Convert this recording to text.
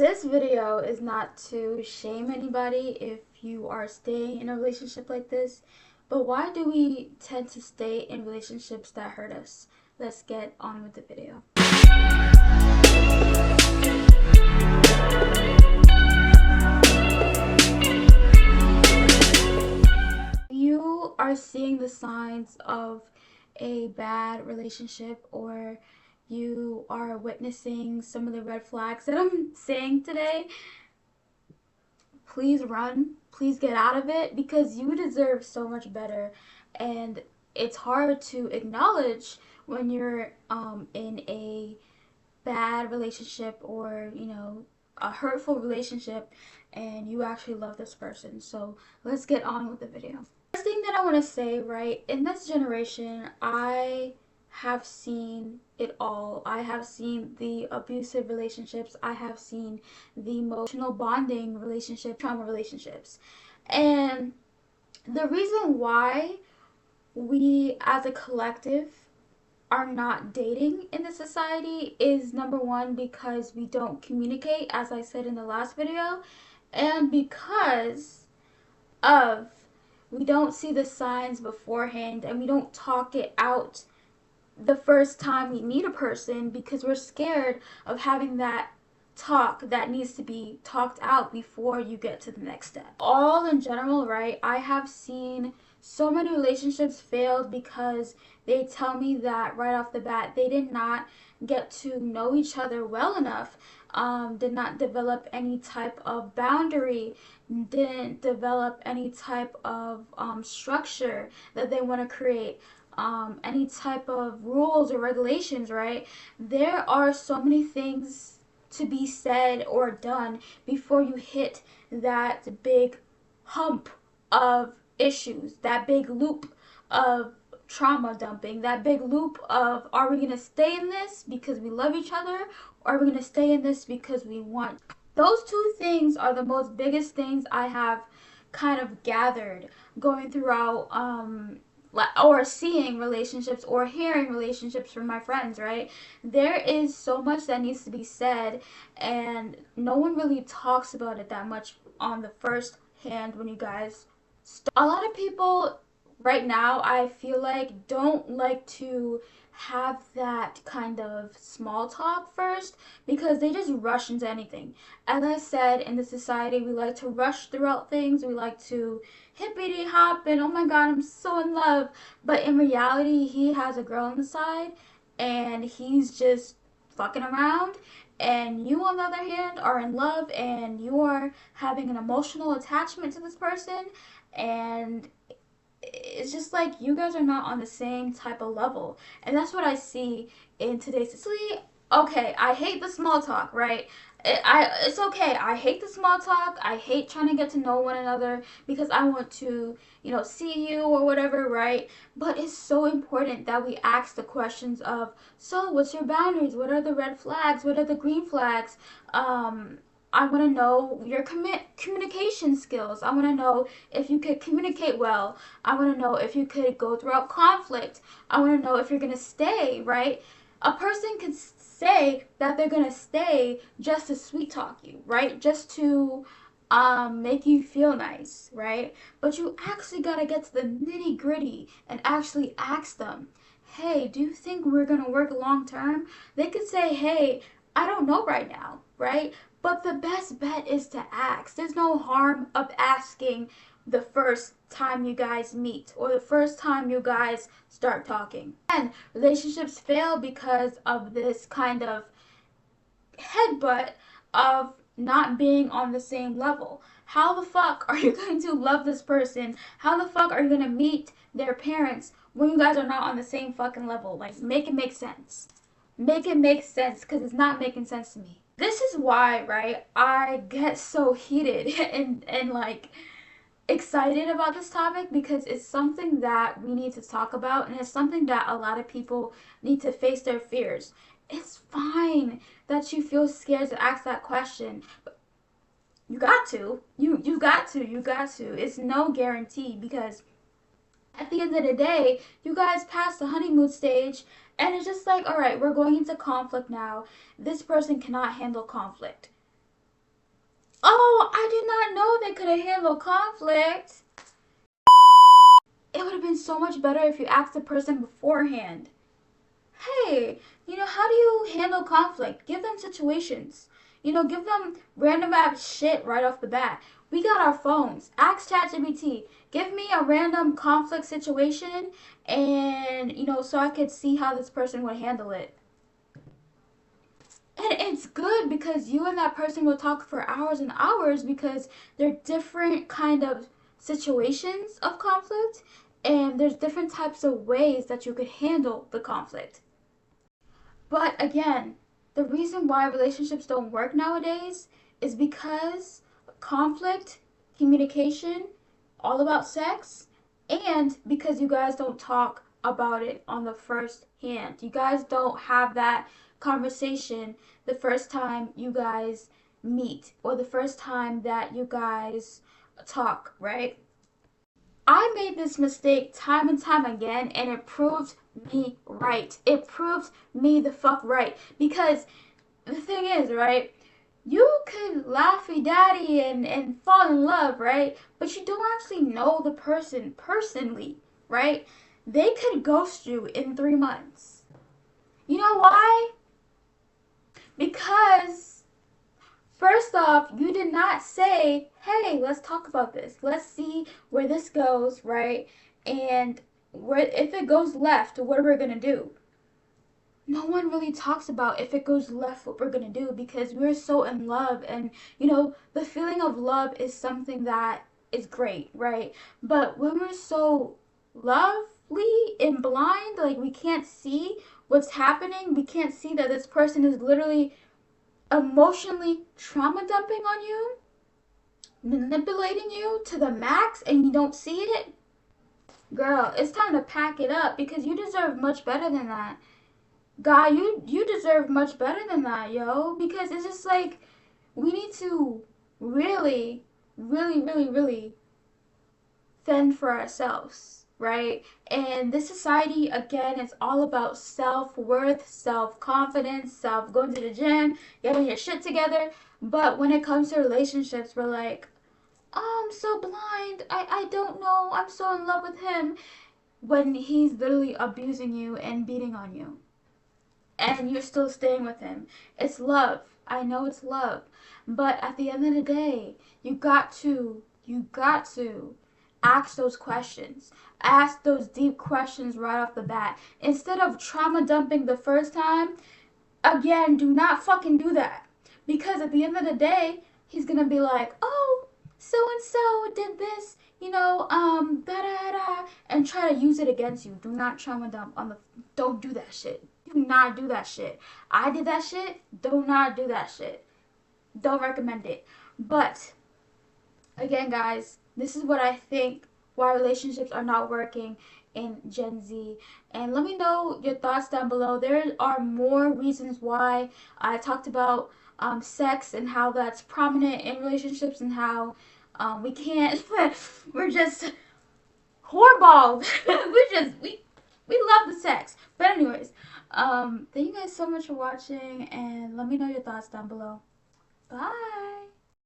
This video is not to shame anybody if you are staying in a relationship like this, but why do we tend to stay in relationships that hurt us? Let's get on with the video. You are seeing the signs of a bad relationship, or you are witnessing some of the red flags that I'm saying today. Please run. Please get out of it because you deserve so much better. And it's hard to acknowledge when you're in a bad relationship, or, a hurtful relationship, and you actually love this person. So let's get on with the video. First thing that I want to say, right, in this generation, I have seen it all. I have seen the abusive relationships. I have seen the emotional bonding relationship, trauma relationships. And the reason why we as a collective are not dating in the society is, number one, because we don't communicate, as I said in the last video, and because of we don't see the signs beforehand, and we don't talk it out the first time we meet a person because we're scared of having that talk that needs to be talked out before you get to the next step. All in general, right? I have seen so many relationships failed because they tell me that right off the bat they did not get to know each other well enough, did not develop any type of boundary, didn't develop any type of structure that they want to create, any type of rules or regulations, right? There are so many things to be said or done before you hit that big hump of issues, that big loop of trauma dumping, that big loop of, are we going to stay in this because we love each other, or are we going to stay in this because we want? Those two things are the most biggest things I have kind of gathered going throughout, or seeing relationships or hearing relationships from my friends, right? There is so much that needs to be said, and no one really talks about it that much on the first hand when you guys start. A lot of people right now, I feel like, don't like to have that kind of small talk first because they just rush into anything. As I said, in the society, we like to rush throughout things. We like to hippity hop and, oh my god, I'm so in love. But in reality, he has a girl on the side and he's just fucking around. And you, on the other hand, are in love and you are having an emotional attachment to this person. And it's just like you guys are not on the same type of level, and that's what I see in today's society. Okay, I hate the small talk, right? It's okay. I hate the small talk. I hate trying to get to know one another because I want to, see you or whatever, right? But it's so important that we ask the questions of, so what's your boundaries? What are the red flags? What are the green flags? I want to know your communication skills. I want to know if you could communicate well. I want to know if you could go throughout conflict. I want to know if you're going to stay, right? A person could say that they're going to stay just to sweet talk you, right? Just to make you feel nice, right? But you actually got to get to the nitty gritty and actually ask them, hey, do you think we're going to work long term? They could say, hey, I don't know right now, right? But the best bet is to ask. There's no harm of asking the first time you guys meet or the first time you guys start talking. And relationships fail because of this kind of headbutt of not being on the same level. How the fuck are you going to love this person? How the fuck are you going to meet their parents when you guys are not on the same fucking level? Like, make it make sense. Make it make sense, because it's not making sense to me. This is why, right, I get so heated and like excited about this topic, because it's something that we need to talk about, and it's something that a lot of people need to face their fears. It's fine that you feel scared to ask that question, but you got to. You got to. You got to. It's no guarantee, because at the end of the day, you guys pass the honeymoon stage, and it's just like, all right, we're going into conflict now. This person cannot handle conflict. they couldn't handle conflict, it would have been so much better if you asked the person beforehand. Hey, how do you handle conflict? Give them situations. Give them random ass shit right off the bat. We got our phones. Ask ChatGPT. Give me a random conflict situation, and so I could see how this person would handle it. And it's good because you and that person will talk for hours and hours because they're different kind of situations of conflict, and there's different types of ways that you could handle the conflict. But again, the reason why relationships don't work nowadays is because conflict, communication, all about sex, and because you guys don't talk about it on the first hand. You guys don't have that conversation the first time you guys meet or the first time that you guys talk, right? I made this mistake time and time again, and it proved me right. It proved me the fuck right. Because the thing is, right? You could laughy daddy and fall in love, right? But you don't actually know the person personally, right? They could ghost you in 3 months. You know why? Because first off, you did not say, hey, let's talk about this. Let's see where this goes, right? And if it goes left, what are we going to do? No one really talks about if it goes left what we're going to do because we're so in love. And, the feeling of love is something that is great, right? But when we're so lovely and blind, like we can't see what's happening, we can't see that this person is literally emotionally trauma dumping on you, manipulating you to the max, and you don't see it, girl, it's time to pack it up because you deserve much better than that. Guy, you deserve much better than that, yo. Because it's just like we need to really, really, really, really fend for ourselves, right? And this society, again, is all about self-worth, self-confidence, going to the gym, getting your shit together. But when it comes to relationships, we're like, oh, I'm so blind. I don't know. I'm so in love with him. When he's literally abusing you and beating on you. And you're still staying with him. It's love. I know it's love. But at the end of the day, you got to ask those questions. Ask those deep questions right off the bat. Instead of trauma dumping the first time, again, do not fucking do that. Because at the end of the day, he's gonna be like, oh, so and so did this, da da da, and try to use it against you. Do not trauma dump on the. Don't do that shit. Do not do that shit. I did that shit. Do not do that shit. Don't recommend it. But again, guys, this is what I think why relationships are not working in Gen Z. And let me know your thoughts down below. There are more reasons why I talked about sex and how that's prominent in relationships and how we can't, we're just horrible. we love the sex. But anyways, thank you guys so much for watching and let me know your thoughts down below. Bye.